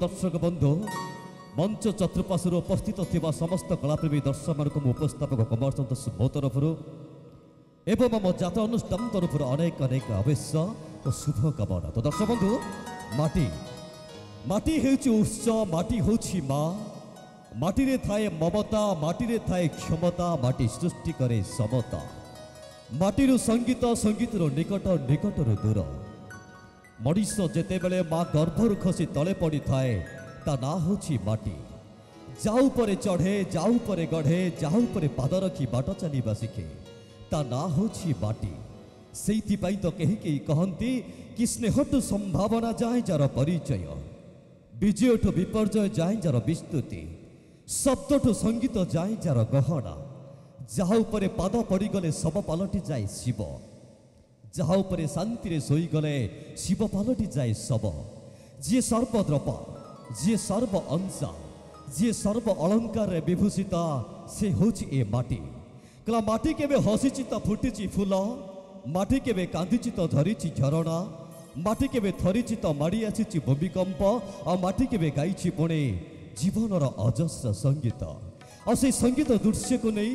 दर्शक बंधु मंच चतुर्पार्श्वर उपस्थित थिबा समस्त कलाप्रेमी दर्शक मानक उपस्थापक कुमार सन्तोष मो तरफ एवं मो जात्रा अनुष्ठान तरफ अनेक अनेक अवश्य और शुभ कामना। तो दर्शक बंधु माटी माटी हेउछि उत्स, माटी होछि माँ, माटी रे थाए ममता, माटी रे थाए क्षमता, माटी सृष्टि करे समता। माटीरु संगीत, संगीतर निकट निकटर दूर। मनीष जेतेबेले माँ गर्भर खसी तले पड़ी थाए ता ना होछि माटी। जाऊ परे चढ़े, जाऊ परे गढ़े, जाऊ परे पाद रखी बाट चलीबा शिखे ता ना होछि माटी। सेइथिपाई तो केही केही कहंती कि स्नेहटु संभावना जाए जार परिचय, विजयठु विपर्जय जाए जार विस्तुति, शब्दठु संगीत जाए जार गहना। जाऊ परे पाद पड़ीगले सब पलटि जाए शिव, जाऊ परे शांति रे सोई गले शिव पलटि जाए सब। जी सर्वद्रप, जी सर्व अंशा, जी सर्व अलंकार रे विभूषिता से होछि ए माटी। कला माटी केबे हसिछि त फुटिछि फूल, माटी केबे कांदिछि त झरिछि झरणा, माटी केबे थरिछि त माड़ी आसिछि भूमिकंप, आ माटी केबे गाइछि पुणे जीवनर अजस्र संगीत। और से संगीत दृश्य को नहीं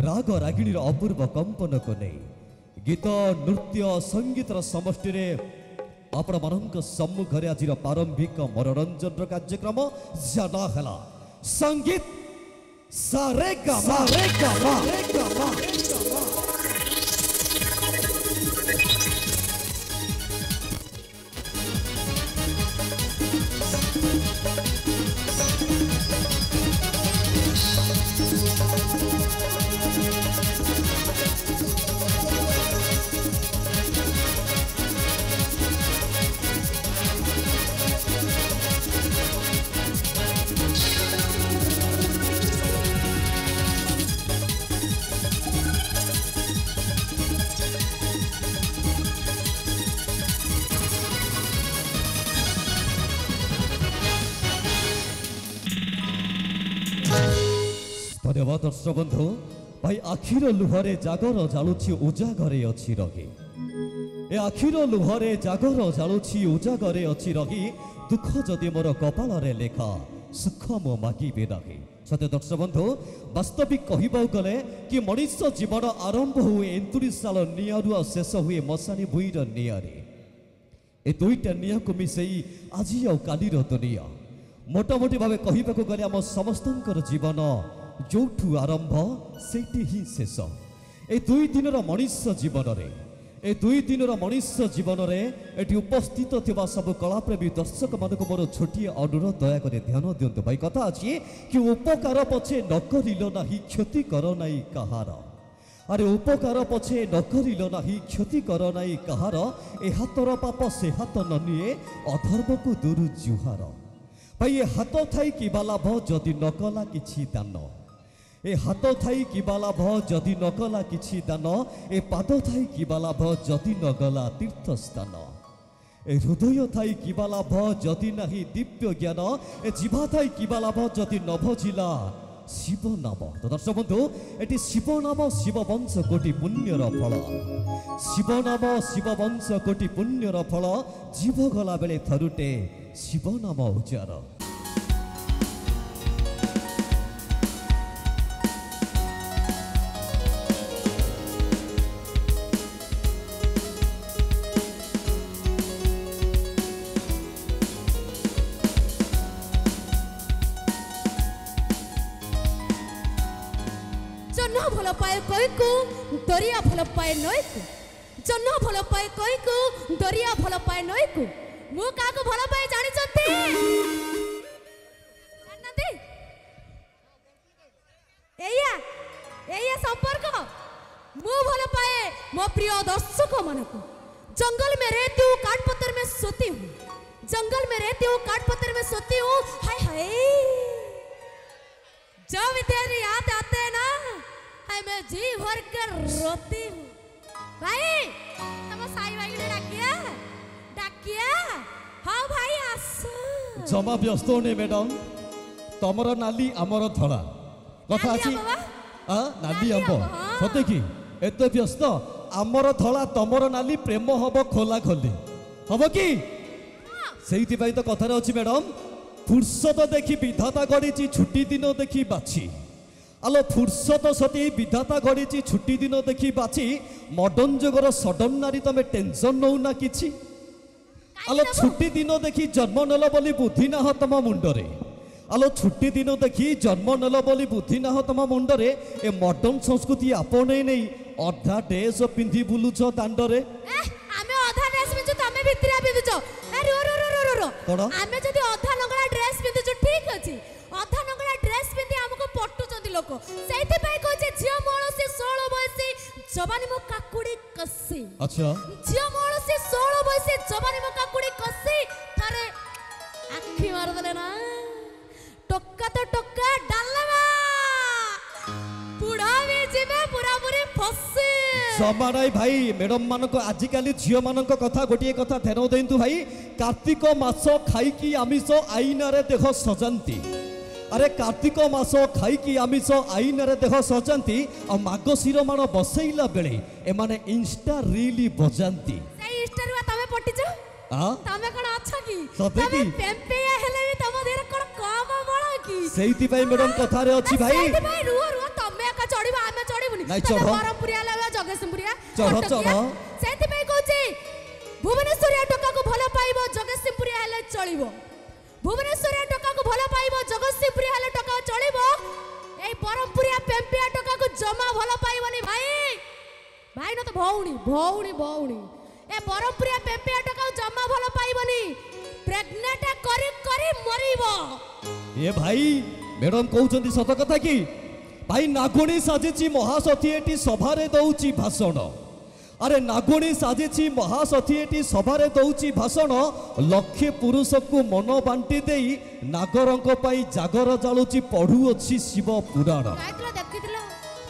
राग रागिणीर अपूर्व कंपन को नहीं गीत नृत्य संगीतर समष्टि रे आपण मानक सम्मुखरे आज प्रारंभिक मनोरंजन कार्यक्रम जाना हला संगीत सारेगामा। धन्यवाद दर्शक बंधु भाई। आखिर लुहरे जागर जालुछि उजागरे अछि रगी, ए आखिर लुहरे जागर जालुछि उजागरे अछि रगी। दुख जदि मोर कपाल रे लेखा सुख मो मागिबे नाही। सत्य दर्शक बंधु वास्तविक कहबाक गले कि मनीष जीवन आरंभ हुए 39 साल निआरु आ शेष हुए मशानी भुईर निआरे। ए दुईटा निआ को मिसेई आजी आ कालीर दुनिया। मोटामोटी भावे कहबाक गले आम समस्तंकर जीवन जोठू आरंभ सेठी ही शेष। ए दुई दिनर मनीष जीवन रे, ए दुई दिनर मनीष जीवन रे एटी उपस्थित थिबा सब कलाप्रेमी दर्शक मानक मोर छोटिए अनुरोध दया करे ध्यान दियंतु। भाई कथा अछि कि उपकार पछे न करिलो नाही क्षति कर नाही कहार। अरे उपकार पछे न करिलो नाही क्षति कर नाही कहार। ए हातर पाप से हाथ न निए अधर्म को दूर जुहार। भाई ए हाथ थाई किबा लाभ जदि न कला किछि दान, ए हाथ थाई किबा लाभ जदि न कला किछि दान, ए पाद थाई किबा लाभ जदि न गला तीर्थ स्थान, ए हृदय थाई किबा लाभ जदि नाही दिव्य ज्ञान, ए जीवा थाई किबा लाभ जदि न भजिला शिव नाम। तो दर्शक बंधु एटी शिव नाम शिव वंश कोटि पुण्यर फल, शिव नाम शिव वंश कोटि पुण्यर फल। जीव गला बेले थरुटे शिव नाम उच्चार। भल पाए कोई को दरिया भल पाए नई को, जन्न भल पाए कोई को दरिया भल पाए नई को। मु का को भल पाए जानि चंती जानते एया एया संपर्क मु भल पाए मो प्रिय दर्शक मन को। जंगल में रहती हूँ, काट पत्थर में सोती हूँ, जंगल में रहती हूँ, काट पत्थर में सोती हूँ। हाय हाय जब तेरी याद आते हैं ना, हाय मैं जी भर कर रोती हूँ। भाई तब साई भाई ने डाकिया डाकिया। हाँ भाई आसो। जमा व्यस्त होने मैडम, तमर नाली आमर धड़ा कथा अछि। नाली आंब सते कि एते व्यस्त आमर धड़ा तमर नाली प्रेम हब खोला खोली हब कि सेइथि पई तो कथा अछि मैडम। फुर्सत देखी विधाता गढ़ी छुट्टी दिन देखी बाछी आलो फुर्सत सती विधाता गढ़ी छुट्टी दिन देखी बाछी मॉडर्न जुगर सडन नारी तमे टेंशन नौ ना किछि आलो छुट्टी दिन देखी जन्म नेल बोली बुद्धि ना तम मुंडरे आलो छुट्टी दिन देखी जन्म नेल बोली बुद्धि ना तम मुंडरे ए मॉडर्न संस्कृति आपणे नहीं अधा ड्रेस पिंधि बुलुछ दांडरे आमे अधा ड्रेस पिंधु तमे भितरिया पिंधुछ अरे रो रो रो रो कोन आमे जदी अधा नगला ड्रेस पिंधुछ ठीक अछि अधा नगला ड्रेस पिंधि हमको पटुचंदी लोक सेति पई कहै झिया मोळ से 16 बयसी जवानी मो काकुड़ी कसी अच्छा झिया मोळ से 16 बयसी जवानी मो काकुड़ी कसी थारे आखी मार देले ना टक्का तो टक्का डालवा पुड़ा भी जिबे पूरा पूरी फसी जमा नाई भाई मैडम मान को आजिकल झील मान कथा गोटे कथा ध्यान दिंतु भाई कार्तिक मास खाई आमिष आईन देह सजाती अरे कार्तिक मास खाई आमिष आईन देह सजाती आ मागशीर मान बसैला बेले एमाने इंस्टा रील बजाती इंस्टा रे तमे पटिछ तमे कोन अच्छा की तमे पेम्पेया हेले भी तम देर कोन काम बळ की सेहिति भाई मैडम कथा रे अछि भाई सेहिति भाई रुआ रुआ तमे का चढ़ीबा आमे चढ़ीबुनी बरमपुरिया लेबा जगेशपुरिया चढ़ सेहिति भाई कहछि भुवनेश्वरिया टका को भलो पाइबो जगेशपुरिया हेले चढ़ीबो भुवनेश्वरिया टका को भलो पाइबो जगेशपुरिया हेले टका चढ़ीबो ए बरमपुरिया पेम्पेया टका को जमा भलो पाइबोनी भाई भाई न तो भौणी भौणी भौणी ए बरमपुरिया पेम्पेया टका जमा भलो पाइबोनी प्रेग्नेंट करी करी मरिबो ए भाई मैडम कहउचंदी सत कथा की भाई नागुणी साजिची महासती एटी सभारे दउची भाषण अरे नागुणी साजिची महासती एटी सभारे दउची भाषण लक्षे पुरुष को मन बांटी देई नागरंक पाई जागर जालुची पढ़ु अछि शिव पुराण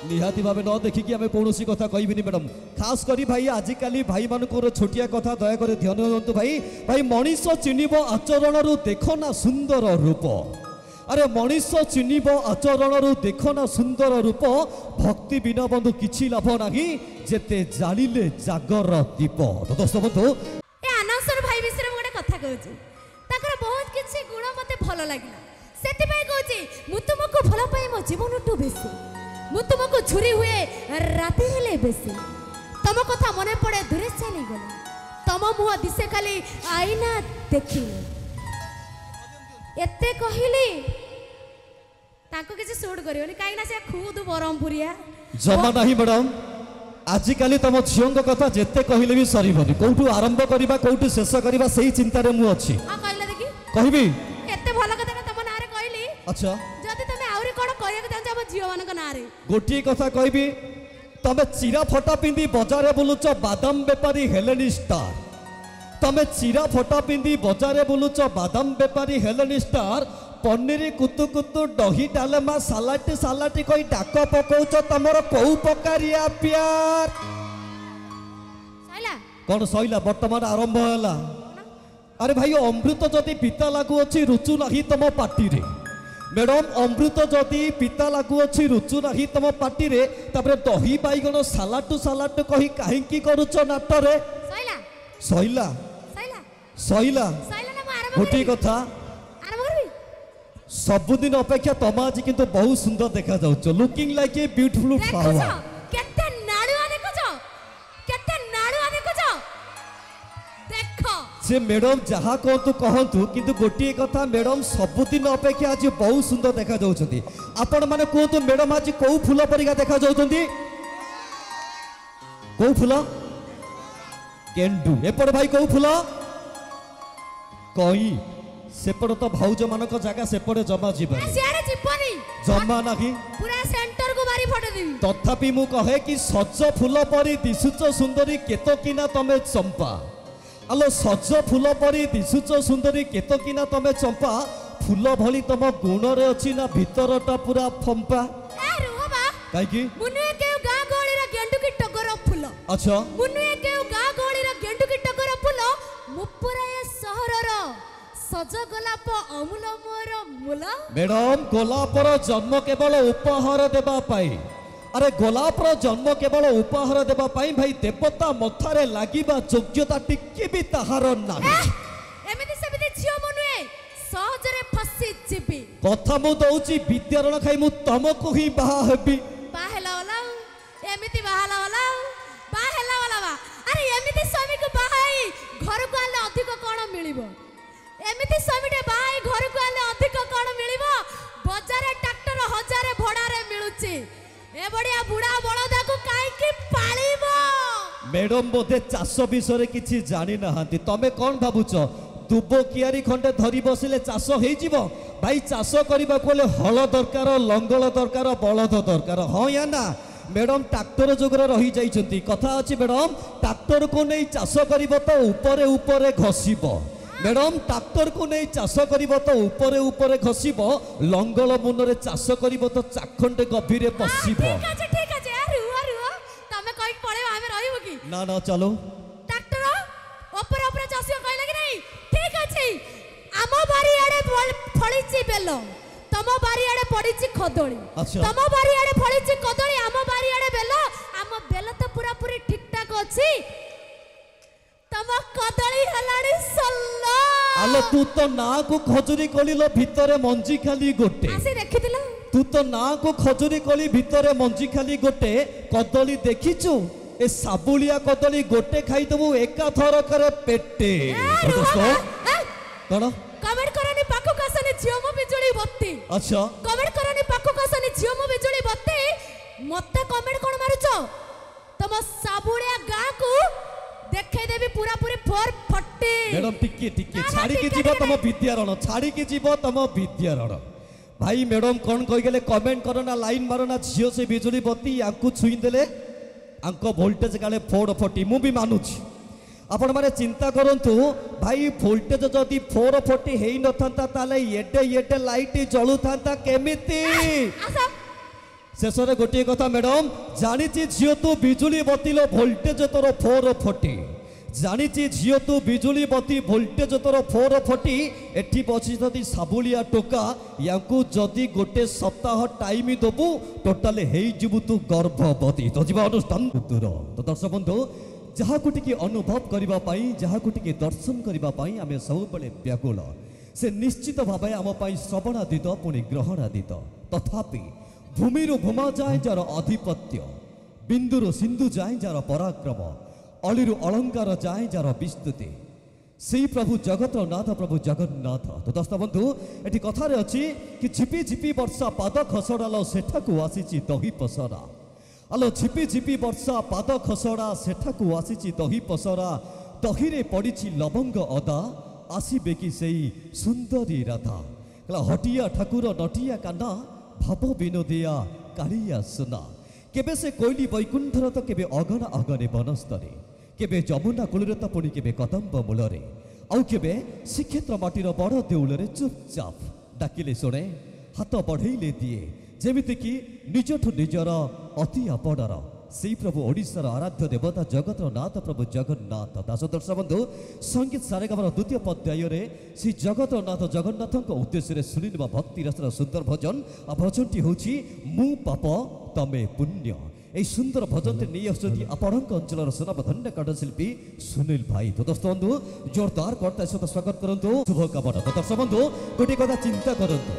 निहाती भाव न देखिकी आम कौन कथा कहबिनी मैडम खास करी भाई आजिकल भाई मानकर छोटिया कथा दया कर ध्यान दिंतु भाई भाई मनीष चिन्हब आचरण देख ना सुंदर रूप अरे मनीष चिन्हब आचरण देख ना सुंदर रूप भक्ति बिना बंधु किछि लाभ नाही जेते जालिले जागर दीप तो दोस्त बंधु ए अनाउंसर भाई विषय गोटे कथा कहूची ताकर बहुत किछि गुण मते भलो लागिला सेति पई कहूची मु तुमको भलो पाए मो जीवन टू बेसी मु तुमको छुरी हुए राती हेले बेसी तम कथा मने पड़े दूरे चली गले तम मुह दिसे खाली आईना देखिले एते कहिली ताको किछि सूट करियोनी काई ना से खुद बरमपुरिया जमा नाही मैडम आजिकल तुम झील कथा जिते कहले भी सरीबनी कौटू आरंभ करबा कौटू शेष करबा सही चिंता रे मु अछि आ कहले देखि कहबी एते भलो कथा तम नारे कहली अच्छा जदी तमे आउरी कोन कहया चाहछ हम झियो मानक नारे गोटी कथा कहबी तमे चिरा फटा पिंदी बाजार बुलुच बादाम बेपारी हेलेनी स्टार तमे चिरा फटा पिंदी बाजार बुलुच बादाम बेपारी हेलेनी स्टार पनीर कुतु कुतु दही डालमा सालाटी सालाटी कही डाक पकाउच तमर कौ पकारिया प्यार सैला कौन सैला वर्तमान आरंभ हैला अरे भाई अमृत जदि पिता लागू अच्छी रुचु नहीं तम पार्टी रे मैडम अमृत जदि पिता लागू अच्छी रुचु नहीं तम पार्टी रे तापरे दही बाइगण सालाटू सालाटू कही काहेकी करूच नाटरे सैला सैला सैला सैला सैला ना आरंभ गोटी कथा आरंभ करबी सबुदिन अपेक्षा तुम आज किंतु बहुत सुंदर देखा जाउछ looking like a beautiful flower केते नाडुआ देखुछ केते नाडुआ देखुछ देखो से मैडम जहाँ कहतु किंतु गोटे कथा मैडम सबुदिन अपेक्षा आज बहुत सुंदर देखा जाउछथि आपण माने कहतु मैडम आज कौ फूल परिका देखा जाउछथि कौ फूल केंडू एपड़ भाई कौ फूल कई सेपड़ तो भाउज मानक जगह सेपड़े जमा जीवन सियारे जीवनी जमा नाही पूरा सेंटर को मारी फटे देबी तथापि मु कहे कि सज फूल परी दिशुच सुंदरी केतकिना तमे चंपा आलो सज फूल परी दिशुच सुंदरी केतकिना तमे चंपा फूल भली तम गुण रे अछि ना भीतरटा पूरा फंपा ए रुवा काई की मुनुए के गां गळी रे गेंडू की टगर फूल अच्छा मुनुए के गां गळी रे गेंडू की टगर फूल मुपुरा ए शहर रो सज गोलाप अमूल मोर मूल मैडम गोलापर जन्म केवल उपहार देबा पाई अरे गोलापर जन्म केवल उपहार देबा पाई भाई देवता मथारे लागिबा योग्यता टिके भी ताहार नाही एमिति सेमिति झियो मनुए सहजरे फस କଥା ମୁଁ ଦଉଛି ବିଦ୍ୟାରଣ ଖାଇ ମୁଁ ତମକୁ ହିଁ ବାହା ହେବି। ବାହେଲା वाला ଏମିତି ବାହେଲା वाला ବାହେଲା वाला ବା ଆରେ ଏମିତି ସ୍ୱାମୀକୁ ବାହାଇ ଘରକୁ ଆଲେ ଅଧିକ କଣ ମିଳିବ? ଏମିତି ସ୍ୱାମୀଟେ ବାହାଇ ଘରକୁ ଆଲେ ଅଧିକ କଣ ମିଳିବ? ବଜାରରେ ଟ୍ରାକ୍ଟର 1000 ଭଡାରେ ମିଳୁଛି। ଏ ବଢିଆ ବୁଢା ବଳଦାକୁ କାହିଁକି ପାଳିବ? ମ୍ୟାଡମ ବୋଧେ ଚାଷ ବିଷୟରେ କିଛି ଜାଣି ନାହାନ୍ତି। ତମେ କଣ ଭାବୁଛ ଦୁବ କିଆରି ଖଣ୍ଡେ ଧରି ବସିଲେ ଚାଷ ହେଇଯିବ? ଭାଇ ଚାଷ କରିବାକୁ ହେଲେ ହଳ ଦରକାର, ଲଙ୍ଗଳ ଦରକାର, ବଳଦ ଦରକାର। ହଁ ୟା ନା ମ୍ୟାଡମ ଟ୍ରାକ୍ଟର ଯୁଗରେ ରହିଯାଇଛନ୍ତି। କଥା ଅଛି ମ୍ୟାଡମ ଟ୍ରାକ୍ଟରକୁ ନେଇ ଚାଷ କରିବ ତ ଉପରେ ଉପରେ ଘଷିବ। ମ୍ୟାଡମ ଟ୍ରାକ୍ଟରକୁ ନେଇ ଚାଷ କରିବ ତ ଉପରେ ଉପରେ ଘଷିବ, ଲଙ୍ଗଳ ମୁନରେ ଚାଷ କରିବ ତ ଚାଖଣ୍ଡେ ଗଭୀରେ ପଶିବ। ଠିକ ଅଛି ରୁହ ତମେ କହିକି ପଳେଇବ ଆମେ ରହିବୁ କି? ନା ନା ଚାଲୁ ଟ୍ରାକ୍ଟର ଉପରେ ଉପରେ ଚାଷିବ କହିଲେ କି ନାହିଁ? ଠିକ ଅଛି ଆମ ବାରି ଆଡେ ଫଳିଛି ବେଲ, ତମ ବାରି ଆଡେ ପଡିଛି କଦଳୀ। ଆଚ୍ଛା। ତମ ବାରି ଆଡେ ଫଳିଛି କଦଳୀ, ଆମ ବାରି ଆଡେ ବେଲ। ଆମ ବେଲ ତ ପୁରା ପୁରି ଠିକ ଠାକ ଅଛି, ତମ କଦଳୀ ହେଲାଣି ସଲ୍ଲ। ଆଲୋ ତୁ ତ ନାକୁ ଖଜୁରୀ କୋଳିଲ ଭିତରେ ମଞ୍ଜି ଖାଲି ଗୋଟେ। ଆସି ଦେଖିଥିଲ? ତୁ ତ ନାକୁ ଖଜୁରୀ କୋଳି ଭିତରେ ମଞ୍ଜି ଖାଲି ଗୋଟେ। କଦଳୀ ଦେଖିଛୁ? ଏ ସାବୁଳିଆ କଦଳୀ ଗୋଟେ ଖାଇଦବୁ ଏକା ଥରକରେ ପେଟେ। କଣ କମେଣ୍ଟ କରନି ପାଖକୁ ଆସନି ଝିଅ ମୁଁ ବିଜୁଳି ବତ୍ତି। ଆଚ୍ଛା କମେଣ୍ଟ କରନି ପାଖକୁ ଆସନି ଝିଅ ମୁଁ ବିଜୁଳି ବତ୍ତି। ମତେ କମେଣ୍ଟ କଣ ମାରୁଛ? ତମ ସାବୁଳିଆ ଗାଁକୁ ଦେଖେଇ ଦେବି ପୁରା ପୁରି 440। ମ୍ୟାଡମ ଟିକେ ଟିକେ ଛାଡ଼ିକି ଯିବ ତମ ବିଦ୍ୟାରଣ, ଛାଡ଼ିକି ଯିବ ତମ ବିଦ୍ୟାରଣ। ଭାଇ ମ୍ୟାଡମ କଣ କହିଗଲେ କମେଣ୍ଟ କର ନା ଲାଇନ ମାର ନା ଝିଅ ସେ ବିଜୁଳି ବତି ଆଙ୍କୁ ଛୁଇଁ ଦେଲେ ଆଙ୍କ ଭୋଲ୍ଟେଜ କାଳେ 440। ମୁଁ ବି ମାନୁଛି ଆପଣ ମାନେ ଚିନ୍ତା କରନ୍ତୁ ଭାଇ ଭୋଲ୍ଟେଜ ଯଦି 440 ହେଇ ନଥାନ୍ତା ତାହେଲେ ଏଡେ ଲାଇଟ୍ ଜଳୁଥାନ୍ତା କେମିତି? ଶେଷରେ ଗୋଟିଏ କଥା ମ୍ୟାଡମ ଜାଣିଛି ଝିଅ ତୁ ବିଜୁଳି ବତିଲ ଭୋଲ୍ଟେଜ ତୋର 440। ଜାଣିଛି ଝିଅ ତୁ ବିଜୁଳି ବତି ଭୋଲ୍ଟେଜ ତୋର 440। ଏଠି ବସିଛନ୍ତି ସାବୁଳିଆ ଟୋକା, ୟାଙ୍କୁ ଯଦି ଗୋଟେ ସପ୍ତାହ ଟାଇମ ଦେବୁ ଟୋଟାଲ ହେଇଯିବୁ ତୁ ଗର୍ଭବତୀ। ତ ଯିବା ଅନୁଷ୍ଠାନ ଦୂର। ତ ଦର୍ଶକ ବନ୍ଧୁ ଯାହାକୁ ଟିକେ ଅନୁଭବ କରିବା ପାଇଁ, ଯାହାକୁ ଟିକେ ଦର୍ଶନ କରିବା ପାଇଁ ଆମେ ସବୁବେଳେ ବ୍ୟାକୁଳ। ସେ ନିଶ୍ଚିତ ଭାବେ ଆମ ପାଇଁ ଶ୍ରବଣାତୀତ ପୁଣି ଗ୍ରହଣାତୀତ। ତଥାପି ଭୂମିରୁ ଭୂମା ଯାଏ ଯାର ଆଧିପତ୍ୟ, ବିନ୍ଦୁରୁ ସିନ୍ଧୁ ଯାଏ ଯାର ପରାକ୍ରମ, ଅଳିରୁ ଅଳଙ୍କାର ଯାଏ ଯାର ବିସ୍ତୃତି, ସେଇ ପ୍ରଭୁ ଜଗତର ନାଥ ପ୍ରଭୁ ଜଗନ୍ନାଥ। ତ ଦର୍ଶକ ବନ୍ଧୁ ଏଠି କଥାରେ ଅଛି କି ଝିପି ଝିପି ବର୍ଷା ପାଦ ଖସଡ଼ାଲ ସେଠାକୁ ଆସିଛି ଦହି ପସରା। ଆଲୋ ଝିପି ଝିପି ବର୍ଷା ପାଦ ଖସଡ଼ା ସେଠାକୁ ଆସିଛି ଦହି ପସରା। ଦହିରେ ପଡ଼ିଛି ଲବଙ୍ଗ ଅଦା, ଆସିବେ କି ସେଇ ସୁନ୍ଦରୀ ରାଧା। ହଟିଆ ଠାକୁର ନଟିଆ କାନା, ଭାବ ବିନୋଦିଆ କାଳିଆ ସୁନା। କେବେ ସେ କୋଇଲି ବୈକୁଣ୍ଠର ତ କେବେ ଅଗଣା ଅଗଣେ ବନସ୍ତରେ, କେବେ ଯମୁନା କୂଳରେ ତ ପୁଣି କେବେ କଦମ୍ବ ମୂଳରେ, ଆଉ କେବେ ଶ୍ରୀକ୍ଷେତ୍ର ମାଟିର ବଡ଼ ଦେଉଳରେ ଚୁପଚାପ ଡାକିଲେ ଶୁଣେ, ହାତ ବଢ଼େଇଲେ ଦିଏ, ଯେମିତିକି ନିଜଠୁ ନିଜର ଅତି ଆପଣାର ସେଇ ପ୍ରଭୁ ଓଡ଼ିଶାର ଆରାଧ୍ୟ ଦେବତା ଜଗତର ନାଥ ପ୍ରଭୁ ଜଗନ୍ନାଥ ଦାସ। ଦର୍ଶକ ବନ୍ଧୁ ସଙ୍ଗୀତ ସାରେଗାମାର ଦ୍ୱିତୀୟ ପର୍ଯ୍ୟାୟରେ ଶ୍ରୀ ଜଗତର ନାଥ ଜଗନ୍ନାଥଙ୍କ ଉଦ୍ଦେଶ୍ୟରେ ଶୁଣିନେବା ଭକ୍ତି ରସର ସୁନ୍ଦର ଭଜନ। ଆଉ ଭଜନଟି ହେଉଛି ମୁଁ ପାପ ତମେ ପୁଣ୍ୟ। এই সুন্দর ভজনটি নিয়ে আসছেন আপনার অঞ্চলের সুনামধন্য কণ্ঠশিল্পী সুনীল ভাই। তো দর্শক বন্ধু জোরদার কর্তার সহ স্বাগত করতু, শুভকামনা। তো দর্শক বন্ধু গোটে কথা চিন্তা করতু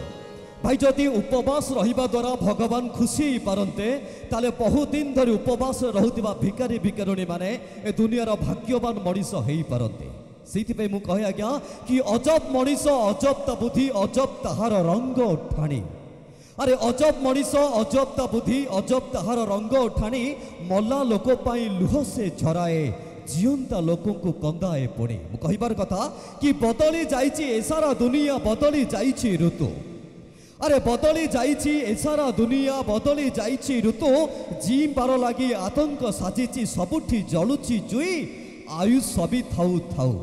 ভাই, যদি উপবাস রহিবা দ্বারা ভগবান খুশি পারন্তে তাহলে বহুদিন ধরে উপবাস রহুথিবা ভিকারি ভিকারণী মানে এ দুনিয়ার ভাগ্যবান মଣିଷ হই পারন্তে। সেইথিপাই মু কহে আজ্ঞা কি অজব মଣିଷ অজব তা বুদ্ধি, অজব তাহার রঙ্গ ঠাণী। আরে অজব মଣିଷ অজব তা বুদ্ধি, অজব তাহার রঙ্গ ঠাণী। মলা লোক পাই লুহ সে ঝরায়ে, জিয়ন্তা লোকଙ୍କୁ কন্দায়ে পুଣି। মু কহিবার কথা কি বদলি যাইছি এ সারা দুনিয়া, বদলি যাইছি ঋতু। আরে বদলি যাইছি এ সারা দুনিয়া, বদলি যাইছি ঋতু। জিবার লাগি আতঙ্ক সাজিছি, সবুঠি জলুছি জুই, আয়ু সবই থাউ থাউ।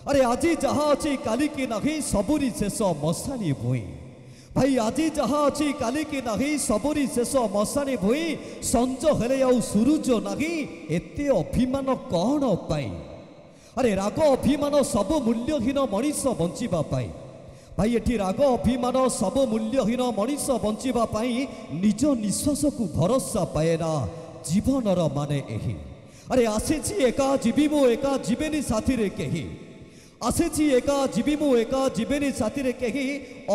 আরে আজি যাহা ଅଛି কালিকি নাহি, সবুরি শেষ মশানি ভুঁই। ভাই আজি যাহা ଅଛି কালিকি নাহি, সবুরি শেষ মশানি ভুঁই। সঞ্জ হেলে আউ সুরুজ নাহি, এতে অভিমান কଣ ପାଇଁ? আরে রাগ অভিমান সবু মূল্যহীন মଣିଷ বঞ্চিবা পাই। ভাই এটি রাগ অভিমান সবু মূল্যহীন মଣିଷ বঞ্চিবা পাই। নিজ নিঃশ্বাসকু ভরসা পায়ে না, জীবনর মানে এহি। আরে আসিছি একা, জীবি মু একা, জীবেনি সাথীরে কেহি। ଆସିଛି ଏକା ଯିବି ମୁଁ ଏକା ଯିବେନି ସାଥିରେ କେହି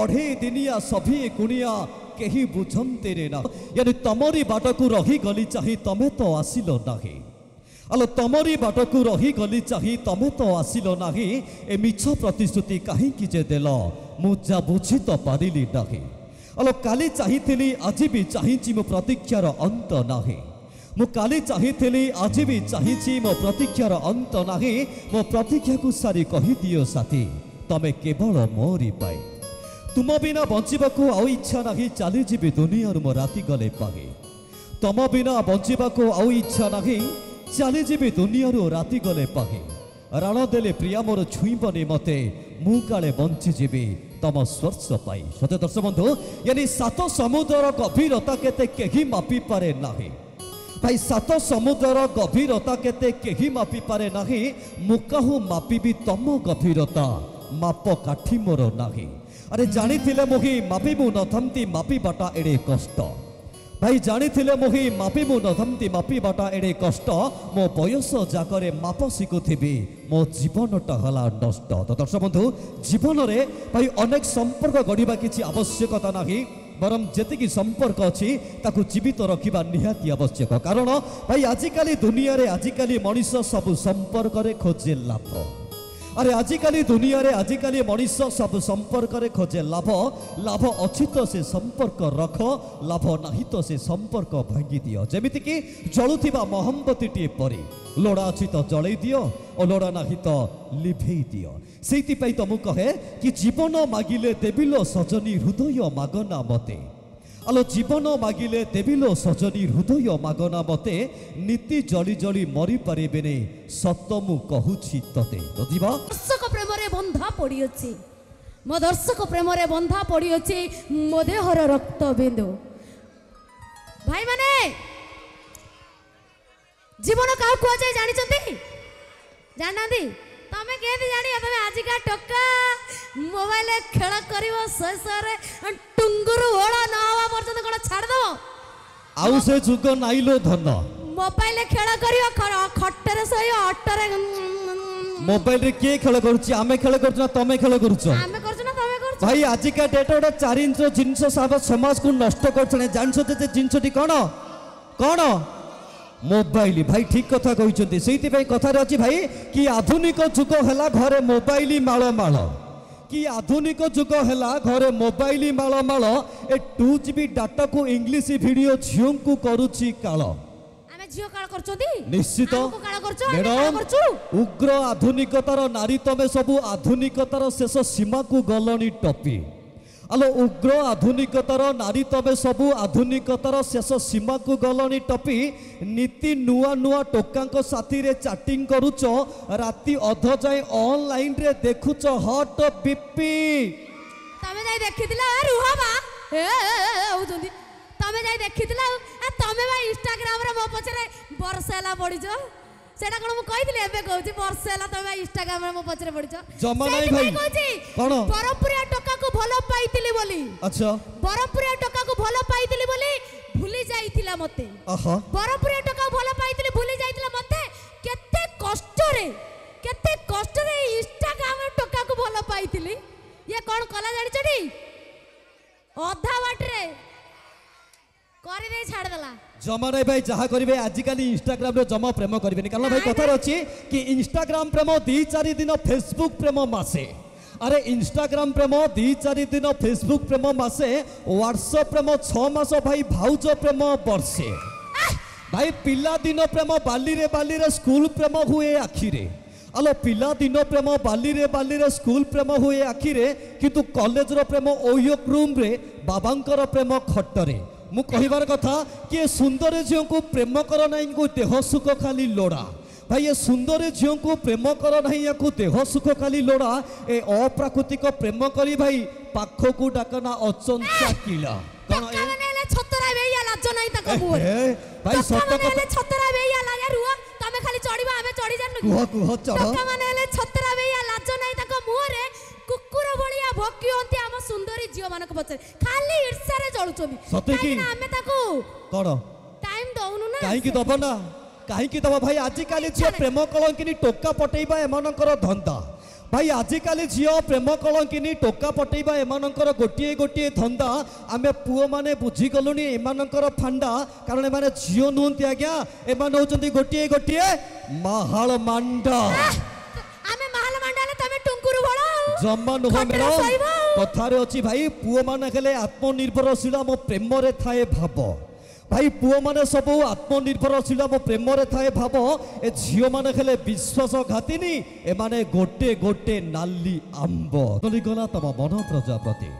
ଅଢ଼େଇ ଦିନିଆ ସଭି କୁଣିଆ କେହି ବୁଝନ୍ତିରେ ନା ୟାନି ତମରି ବାଟକୁ ରହିଗଲି ଚାହିଁ ତମେ ତ ଆସିଲ ନାହିଁ ଆଲୋ ତମରି ବାଟକୁ ରହିଗଲି ଚାହିଁ ତମେ ତ ଆସିଲ ନାହିଁ ଏ ମିଛ ପ୍ରତିଶ୍ରୁତି କାହିଁକି ଯେ ଦେଲ ମୁଁ ଯା ବୁଝି ତ ପାରିଲି ନାହିଁ ଆଲୋ କାଲି ଚାହିଁଥିଲି ଆଜି ବି ଚାହିଁଛି ମୋ ପ୍ରତୀକ୍ଷାର ଅନ୍ତ ନାହିଁ ମୁଁ କାଲି ଚାହିଁଥିଲି ଆଜି ବି ଚାହିଁଛି ମୋ ପ୍ରତୀକ୍ଷାର ଅନ୍ତ ନାହିଁ ମୋ ପ୍ରତୀକ୍ଷାକୁ ସାରି କହିଦିଅ ସାଥୀ ତମେ କେବଳ ମୋରି ପାଇଁ ତୁମ ବିନା ବଞ୍ଚିବାକୁ ଆଉ ଇଚ୍ଛା ନାହିଁ ଚାଲିଯିବି ଦୁନିଆରୁ ମୋ ରାତି ଗଲେ ପାହି ତମ ବିନା ବଞ୍ଚିବାକୁ ଆଉ ଇଚ୍ଛା ନାହିଁ ଚାଲିଯିବି ଦୁନିଆରୁ ରାତି ଗଲେ ପାହି ରାଣ ଦେଲେ ପ୍ରିୟା ମୋର ଛୁଇଁବନି ମତେ ମୁଁ କାଳେ ବଞ୍ଚିଯିବି ତମ ସ୍ପର୍ଶ ପାଇ ସତେ ଦର୍ଶକ ବନ୍ଧୁ ୟାନି ସାତ ସମୁଦ୍ରର ଗଭୀରତା କେତେ କେହି ମାପି ପାରେ ନାହିଁ ଭାଇ ସାତ ସମୁଦ୍ରର ଗଭୀରତା କେତେ କେହି ମାପି ପାରେ ନାହିଁ ମୁଁ କାହୁ ମାପିବି ତମ ଗଭୀରତା ମାପ କାଠି ମୋର ନାହିଁ ଆରେ ଜାଣିଥିଲେ ମୋହି ମାପି ମୁଁ ନଥାନ୍ତି ମାପିବାଟା ଏଡ଼େ କଷ୍ଟ ଭାଇ ଜାଣିଥିଲେ ମୋହି ମାପି ମୁଁ ନଥାନ୍ତି ମାପିବାଟା ଏଡ଼େ କଷ୍ଟ ମୋ ବୟସ ଯାକରେ ମାପ ଶିଖୁଥିବି ମୋ ଜୀବନଟା ହେଲା ନଷ୍ଟ ତ ଦର୍ଶକ ବନ୍ଧୁ ଜୀବନରେ ଭାଇ ଅନେକ ସମ୍ପର୍କ ଗଢ଼ିବା କିଛି ଆବଶ୍ୟକତା ନାହିଁ ବରଂ ଯେତିକି ସମ୍ପର୍କ ଅଛି ତାକୁ ଜୀବିତ ରଖିବା ନିହାତି ଆବଶ୍ୟକ କାରଣ ଭାଇ ଆଜିକାଲି ଦୁନିଆରେ ଆଜିକାଲି ମଣିଷ ସବୁ ସମ୍ପର୍କରେ ଖୋଜେ ଲାଭ ଆରେ ଆଜିକାଲି ଦୁନିଆରେ ଆଜିକାଲି ମଣିଷ ସବୁ ସମ୍ପର୍କରେ ଖୋଜେ ଲାଭ ଲାଭ ଅଛି ତ ସେ ସମ୍ପର୍କ ରଖ ଲାଭ ନାହିଁ ତ ସେ ସମ୍ପର୍କ ଭାଙ୍ଗି ଦିଅ ଯେମିତିକି ଜଳୁଥିବା ମହମବତୀଟିଏ ପରି ଲୋଡ଼ା ଅଛି ତ ଜଳେଇ ଦିଅ ଓ ଲୋଡ଼ା ନାହିଁ ତ ଲିଭେଇ ଦିଅ ସେଇଥିପାଇଁ ତ ମୁଁ କହେ କି ଜୀବନ ମାଗିଲେ ଦେବିଲୋ ସଜନୀ ହୃଦୟ ମାଗନା ମତେ ଆଲୋ ଜୀବନ ମାଗିଲେ ଦେବିଲୋ ସଜନୀ ହୃଦୟ ମାଗନା ମତେ ନୀତି ଜଳି ଜଳି ମରିପାରିବେନି ସତ ମୁଁ କହୁଛି ତତେ ବୁଝିବା ଦର୍ଶକ ପ୍ରେମରେ ବନ୍ଧା ପଡ଼ିଅଛି ମୋ ଦର୍ଶକ ପ୍ରେମରେ ବନ୍ଧା ପଡ଼ିଅଛି ମୋ ଦେହର ରକ୍ତ ବିନ୍ଦୁ ଭାଇମାନେ ଜୀବନ କାହାକୁ କୁହାଯାଏ ଜାଣିଛନ୍ତି ଜାଣିନାହାନ୍ତି ତମେ କେମିତି ଜାଣିବ ତମେ ଆଜିକା ଟୋକା ମୋବାଇଲରେ ଖେଳ କରିବ ଶେଷରେ ଟୁଙ୍ଗୁରୁ ଓଳ ନ ହବା ପର୍ଯ୍ୟନ୍ତ କ'ଣ ଛାଡ଼ିଦବ ଆଉ ସେ ଯୁଗ ନାଇଲୋ ଧନ ମୋବାଇଲରେ ଖେଳ କରିବ ଖଟରେ ଶୋଇବ ଅଟୋରେ ମୋବାଇଲରେ କିଏ ଖେଳ କରୁଛି ଆମେ ଖେଳ କରୁଛୁ ନା ତମେ ଖେଳ କରୁଛ ଆମେ କରୁଛୁ ନା ତମେ କରୁଛ ଭାଇ ଆଜିକା ଡେଟ୍ ଗୋଟେ 4 ଇଞ୍ଚ ଜିନିଷ ସମାଜକୁ ନଷ୍ଟ କରୁଛନ୍ତି ଜାଣିଛ ଯେ ଜିନିଷଟି କ'ଣ କ'ଣ ମୋବାଇଲ ଭାଇ ଠିକ କଥା କହିଛନ୍ତି ସେଇଥିପାଇଁ କଥାରେ ଅଛି ଭାଇ କି ଆଧୁନିକ ଯୁଗ ହେଲା ଘରେ ମୋବାଇଲ ମାଳ ମାଳ କି ଆଧୁନିକ ଯୁଗ ହେଲା ଘରେ ମୋବାଇଲ ମାଳ ମାଳ ଏ 2GB ଡାଟାକୁ ଇଂଲିଶ ଭିଡିଓ ଝିଅଙ୍କୁ କରୁଛି କାଳ ଆମେ ଝିଅ କାଳ କରୁଛନ୍ତି ନିଶ୍ଚିତ ମ୍ୟାଡାମ ଉଗ୍ର ଆଧୁନିକତାର ନାରୀ ତମେ ସବୁ ଆଧୁନିକତାର ଶେଷ ସୀମାକୁ ଗଲଣି ଟପି ଆଲୋ ଉଗ୍ର ଆଧୁନିକତାର ନାରୀ ତମେ ସବୁ ଆଧୁନିକତାର ଶେଷ ସୀମାକୁ ଗଲଣି ଟପି ନୀତି ନୂଆ ନୂଆ ଟୋକାଙ୍କ ସାଥିରେ ଚାଟିଂ କରୁଛ ରାତି ଅଧ ଯାଏ ଅନଲାଇନରେ ଦେଖୁଛ ହଟ ବିପି ତମେ ଯାଇ ଦେଖିଥିଲ ରୁହ ବା ହଉଛନ୍ତି ତମେ ଯାଇ ଦେଖିଥିଲ ତମେ ବା ଇନଷ୍ଟାଗ୍ରାମରେ ମୋ ପଛରେ ବର୍ଷେ ହେଲା ପଡ଼ିଛ ସେଟା କ'ଣ ମୁଁ କହିଥିଲି ଏବେ କହୁଛି ବର୍ଷେ ହେଲା ତମେ ଇନଷ୍ଟାଗ୍ରାମରେ ମୋ ପଛରେ ପଡ଼ିଛ ଜମା ନାହିଁ ଭାଇ କ'ଣ ବରପୁରିଆ ଟୋକାକୁ ଭଲ ପାଇଥିଲି ବୋଲି ଆଚ୍ଛା ବରପୁରିଆ ଟୋକାକୁ ଭଲ ପାଇଥିଲି ବୋଲି ଭୁଲି ଯାଇଥିଲା ମତେ ବରପୁରିଆ ଟୋକାକୁ ଭଲ ପାଇଥିଲି ଭୁଲି ଯାଇଥିଲା ମତେ କେତେ କଷ୍ଟରେ ଇନଷ୍ଟାଗ୍ରାମରେ ଟୋକାକୁ ଭଲ ପାଇଥିଲି ଇଏ କ'ଣ କଲା ଜାଣିଛଟି ଅଧା ବାଟରେ କରିଦେଇ ଛାଡ଼ିଦେଲା ଜମା ନାହିଁ ଭାଇ ଯାହା କରିବେ ଆଜିକାଲି ଇନଷ୍ଟାଗ୍ରାମରେ ଜମା ପ୍ରେମ କରିବେନି କାରଣ ଭାଇ କଥାରେ ଅଛି କି ଇନଷ୍ଟାଗ୍ରାମ ପ୍ରେମ 2-4 ଦିନ ଫେସବୁକ ପ୍ରେମ ମାସେ अरे इंस्टाग्राम प्रेम 2-4 दिन फेसबुक प्रेम मासे व्हाट्सएप प्रेम 6 मास भाई भाउज प्रेम वर्षे भाई पिला दिन प्रेम बाली रे स्कूल प्रेम हुए आखिरे आलो पिला दिन प्रेम बाली रे स्कूल प्रेम हुए आखिरे किंतु कॉलेज रो प्रेम ओयो रूम रे बाबांकर प्रेम खटरे मु कहिबार कथा कि सुंदर झियो को प्रेम कर नहीं को देह सुख खाली लोड़ा भाई ये सुंदर झील को प्रेम कर नहीं या देह सुख खाली लोड़ा ए अप्राकृतिक प्रेम करी भाई पाख को डाकना अचंचा किला छतरा बेया लाज नहीं तक मुह भाई सत कथा छतरा बेया लागे रुआ तमे खाली चढ़ीबा हमें चढ़ी जान कुह कुह चढ़ टका माने ले छतरा बेया लाज नहीं तक मुह रे कुकुर भलिया भक्की होंती हम सुंदरी झियो मानक पछे खाली ईर्ष्या रे जळुचोबी सते की हमें ताको कोन टाइम दउनु ना काहे की दबो ना काहे की दबो भाई आजि काली झियो प्रेम कलंकिनी टोका पटेइबा एमनकर धंदा भाई आजिकाली झील प्रेम कलंकिनी टोका पटेबा एमानकर गोटे गोटे धंदा आमे पुओ माने बुझीगलुनी एमानकर फांडा कारण एमाने झील नुहंती आज्ञा एमाने होचंती गोटे गोटे महाल मांडा आमे महाल मांडा ले तमे टुंकुरु भळा जम्मा नुह मेडम कथारे अछि भाई पुओ माने खेले आत्मनिर्भरशील मो प्रेम रे थाए भाव भाई पुओ माने सब आत्मनिर्भरशील मो प्रेम रे थाए भाव ए झियो माने खेले विश्वासघातिनी ए माने गोटे गोटे नाली आंब तली गला तम मन प्रजापति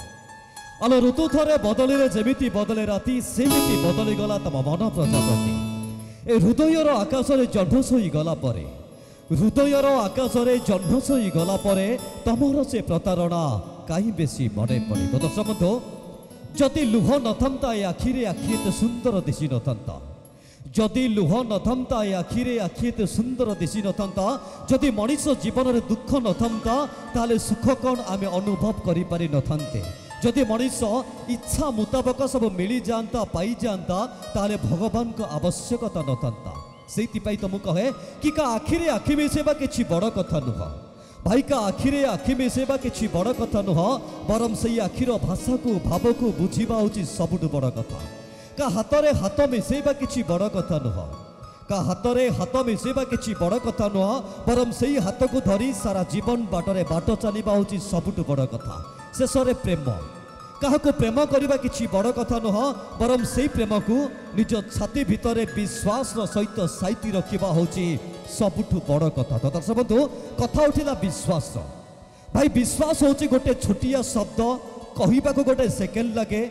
अल ऋतु थरे बदलिले जेमिति बदले राति सेमिति बदली गला तम मन प्रजापति ए हृदयर आकाश रे जह्न सोई गला परे हृदयर आकाश रे जह्न सोई गला परे तमर से प्रतारणा काई बेसी मने पड़ी तो दर्शक बंधु जदि लुह नथमता ए आखिरे आखि एते सुंदर दिशि नथंता जदि लुह नथमता ए आखिरे आखि एते सुंदर दिशि नथंता जदि मनीष जीवन रे दुख नथमता ताले सुख कौन आमे अनुभव करि पारि नथांते जदि मनीष इच्छा मुताबक सब मिली जाता पाई जाता ताले भगवान को आवश्यकता नथांता सेइतिपाई तो मु कहे कि का आखिरे आखि मिसेबा किछि बड़ कथा नुह भाई का आखिरे आखि मिसेबा किछि बड़ कथा नुह बरम सेई आखिर भाषा को भाव को बुझिबा होछि सबुठु बड़ कथा का हातरे हाथ मिसेबा किछि बड़ कथा नुह का हातरे हाथ मिसेबा किछि बड़ कथा नुह बरम सेई हाथ को धरी सारा जीवन बाटरे बाट चलिबा होछि सबुठु बड़ कथा शेषरे प्रेम काहाको प्रेम करबा किछि बड़ कथा नुह बरम सेई प्रेम को निज छाती भितरे विश्वास सहित साइती रखिबा होछि सबुठु बड़ कथा तो दर्शक बंधु कथा उठिला विश्वास भाई विश्वास होछि गोटे छोटिया शब्द कहिबा को गोटे सेकेंड लगे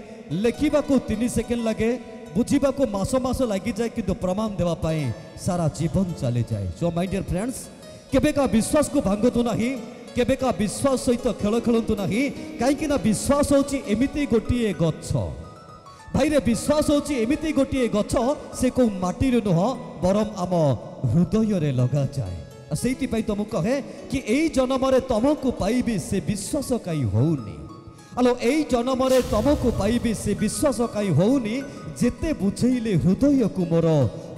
लेखिबा को 3 सेकेंड लगे बुझिबा को मास मास लागि जाय किंतु प्रमाण देवा पाए सारा जीवन चली जाए सो माय डियर फ्रेंड्स केबे का विश्वास को भांगतु नाही केबे का विश्वास सहित खेल खेलतु नाही काईकि ना विश्वास होछि एमिति गोटिए गछ भाई रे विश्वास होछि एमिति गोटिए गछ से को माटी रे नुह बरम आम हृदय रे लगा जाए सेइति पई तो मु कहे कि एई जन्म रे तमको पाइबी से विश्वास काई होउनी आलो एई जन्म रे तमको पाइबी से विश्वास काई होउनी जेते बुझेइले हृदय को मोर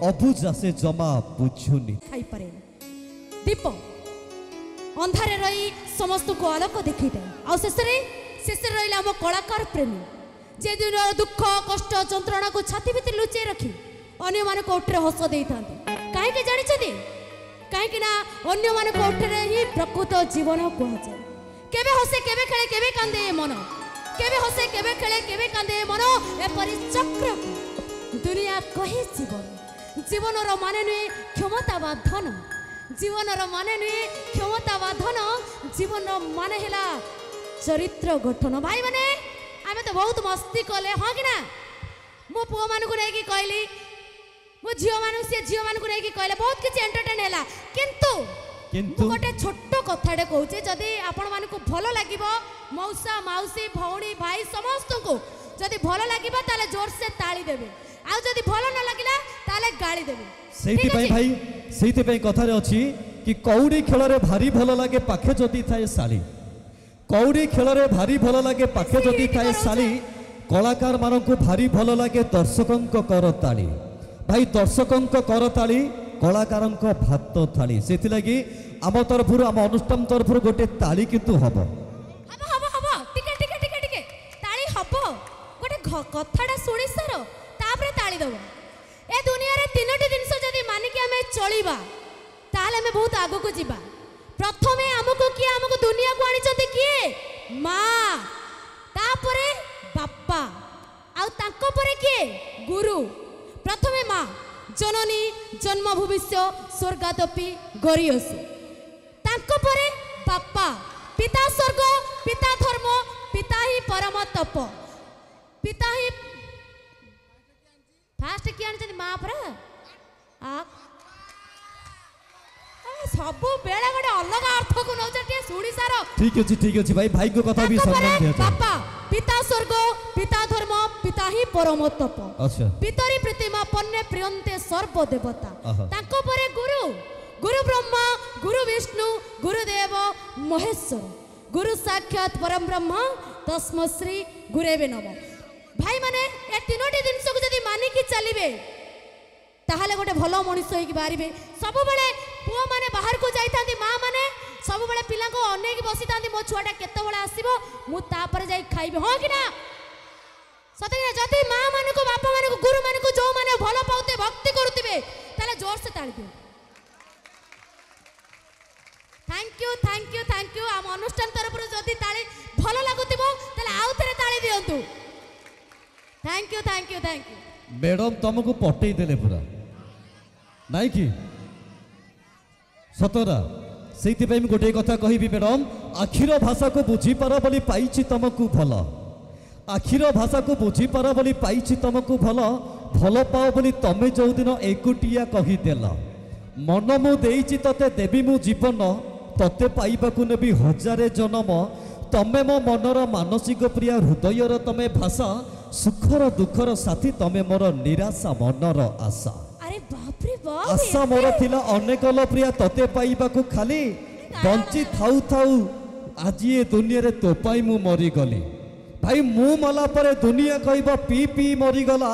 अबुझा से जमा बुझुनी खाई पारे दीप अंधारे रही समस्त को आलोक देखिदे आ शेष रहिला हम कलाकार प्रेमी जे दिन दुख कष्ट जंत्रणा को छाती भीतर लुचे रखी अन्य मान को उठरे हस दे कहीं जानी कहीं ना अन्य मान को उठरे ही प्रकृत जीवन कहुए केबे हसे केबे खेले केबे कांदे मन केबे हसे केबे खेले केबे कांदे मन एपरि चक्र दुनिया कहे जीवन रो माने नुहे क्षमता बा धन जीवन रो माने नुहे क्षमता बा धन जीवन रो माने हिला चरित्र गठन भाई माने आमे तो बहुत मस्ती कले हाँ कि ना मो पुओ मान को नहीं कहली मो झियो मान से झियो मान को नहीं कहले बहुत किछि एंटरटेन हैला किंतु गोटे छोट कथाटे कहूचे जदि आपण मान को भलो लागिबो मौसा माउसी भौणी भाई समस्त को जदि भलो लागिबो ताले जोर से ताली देबे आ जदि भलो न लागिला ताले गाली देबे सेइति पई भाई सेइति पई कथारे अछि कि कौड़ी खेल रे भारी भलो लागे पाखे जदि थाए साली कौड़ी खेल रे भारी भलो लागे पाखे जदि थाए साली कलाकार मान को भारी भलो लागे दर्शकों कर ताली भाई दर्शकों कर ताली कलाकार भात थाली से आम तरफ आम अनुष्ठान तरफ गोटे ताली किंतु हम कथाटा शुणी सार तापरे ताली दब ए दुनिया रे तीनोटी जिनिस जदि मानिक आमे चलिबा ताले आमे बहुत आगो को जिबा प्रथमे हमको किए हमको दुनिया को आनी चंती किए मां तापरे बापा आ तांको परे किए गुरु प्रथमे मां जननी जन्म भविष्य स्वर्गादपि गरीयसी तांको परे बापा पिता स्वर्ग पिता धर्म पिता ही परम तप पिता ही फास्ट किए आनी चंती मां परा आ सब बेला गोटे अलग अर्थ को नौ टे सुनी सार ठीक अछि भाई भाई को कथा भी सम्मान दिया पापा पिता स्वर्ग पिता धर्म पिता ही परम तप अच्छा पितरी प्रतिमा पन्ने प्रियंते सर्व देवता तांको परे गुरु गुरु ब्रह्मा गुरु विष्णु गुरुदेव महेश्वर गुरु साक्षात परम ब्रह्म तस्मै श्री गुरेवे नमः भाई माने ए तीनोटी जिनिस को जदि मानि कि चलिबे ताहले गोटे भलो मनुष्य होई बाहरिबे सब बेले पुओ माने बाहर को जाइतांती मां माने सब बेले पिला को अनेक बसी था मो छुआटा केतबेले आसीबो मु तापर जाई खाइबे हो कि ना सते जदि मां मान को बापा मान को गुरु मान को जो माने भलो पाउते भक्ति करूतिबे ताले जोर से ताली दियो थैंक यू आम अनुष्ठान तरफ जदि ताली भलो लागुतिबो ताले आउ थरे ताली दियंतु थैंक यू मैडम तुमको पटई देले पूरा नाई कि सतरा से गोटे कथा कहबी मैडम आखिर भाषा को बुझीपार बोली पाई तुमको भल आखिर भाषा को बुझीपार बोली पाई तुमको भल भल पाओ बोली तमें जो दिन एकुटिया कहीदेल मन मु देइछि तते देवी मु जीवन तते पाइबाकु नेबी हजारे जन्म तमे मो मनर मानसिक प्रिय हृदयर तमे भाषा सुखर दुखर साथी तमे मोर निराशा मनर आशा अरे बाप रे बाप आशा मोर थिला अनेक प्रिया तते पाइबाकु खाली बंची थाउ थाउ आज ये दुनिया रे तो पाई मु मरी गली भाई मु मला परे दुनिया कहबा पी पी मरी गला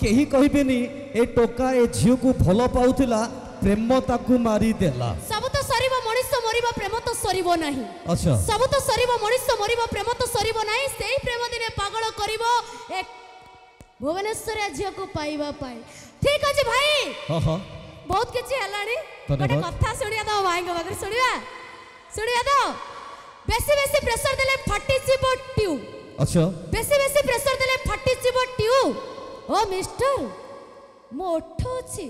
केही कहबेनी ए टोका ए झियो को भलो पाउथिला प्रेम ताकू मारी देला सब तो सरीबो मनुष्य मरिबो प्रेम तो सरीबो नाही अच्छा सब तो सरीबो मनुष्य मरिबो प्रेम तो सरीबो नाही सेही प्रेम दिने पागल करिवो एक भुवनेश्वर झियो को पाइबा पाई ठीक अछि भाई हां हां बहुत किछि हलानी गोटे कथा सुनिया दो भाई को बगर सुनिया दो बेसी प्रेशर देले फटी जीवो ट्यूब अच्छा बेसी प्रेशर देले फटी जीवो ट्यूब ओ मिस्टर मो ओठ अछि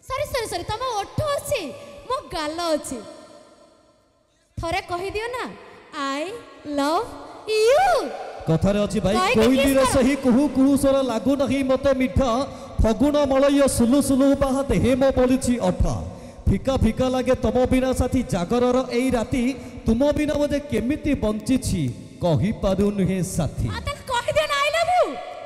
सॉरी तम ओठ अछि मो गाल अछि थरे कहि दियो ना आई लव यू कथारे अछि भाई कोइली रे सही कुहू कुहू स्वर लागु नहीं मते मिठा फगुण मलय सुलु सुलु बाहाते हेम बोलुछि अठा फिका फिका लागे तम बिना साथी जागरर एई राती तुम बिना मते केमिति बंचिछि कहि पारु नुहे साथी आते कहि दे ना आई लव यू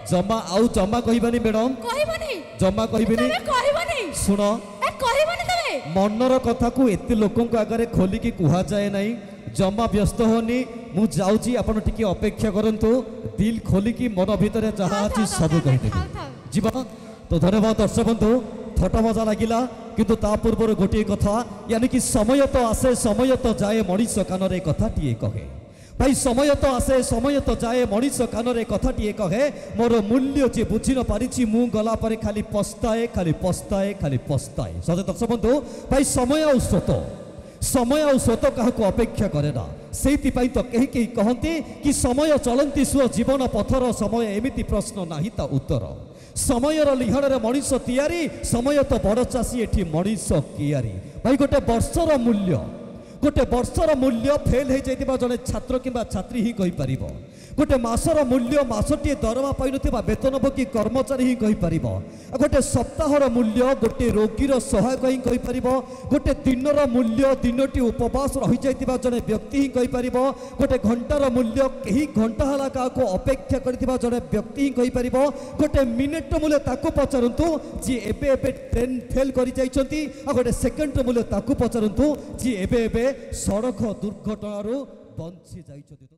जमा आउ जमा कहिबानी मैडम कहिबानी जमा कहिबानी तमे कहिबानी सुन ए कहिबानी तमे मनर कथा को एते लोकन को आगरे खोली की कुहा जाए नहीं जमा व्यस्त होनी मु जाउची आपण टिके अपेक्षा करंतु दिल खोली की मन भीतर जहा अछि सब कहि देबी जीवा तो धन्यवाद दर्शक बंधु थटा मजा लागिला किंतु ता पूर्व गोटे कथा यानी कि समय तो आसे समय तो जाए मनीष कान रे कथा टिए कहे भाई समय तो आसे समय तो जाए मनीष कान रे कथा टिए कहे मोर मूल्य जे बुझी न पारिछि मु गला परे खाली पस्ताए सजे दर्शक बंधु भाई समय और स्रोत काहको अपेक्षा करे ना से तो कहीं कहते कि समय चलती सुओ जीवन पथर समय एमिति प्रश्न नाही ता उत्तर समयर लिहण रे मनीष तैयारी समय तो बड़ चाषी एठी मनीष कियारी भाई गोटे वर्षर मूल्य फेल हो जाइतिबा जने छात्र किंबा छात्री ही कहि परिबो गोटे मासर मूल्य मासटी दरमा पाइ नथिबा वेतनभोगी कर्मचारी ही कहि परिबो गोटे सप्ताहर मूल्य गोटे रोगीर सहायक ही कहि परिबो गोटे दिनर मूल्य दिनटी उपवास रहि जाइतिबा जने व्यक्ति ही कहि परिबो गोटे घंटार मूल्य केही घंटा हला काको अपेक्षा करथिबा जने व्यक्ति ही कहि परिबो गोटे मिनिट मूल्य ताको पचारंतु जे एबे ट्रेन फेल करि जाइछंती आ गोटे सेकंड मूल्य ताको पचारंतु जे एबे सड़क दुर्घटनारू बंची जाइछंती।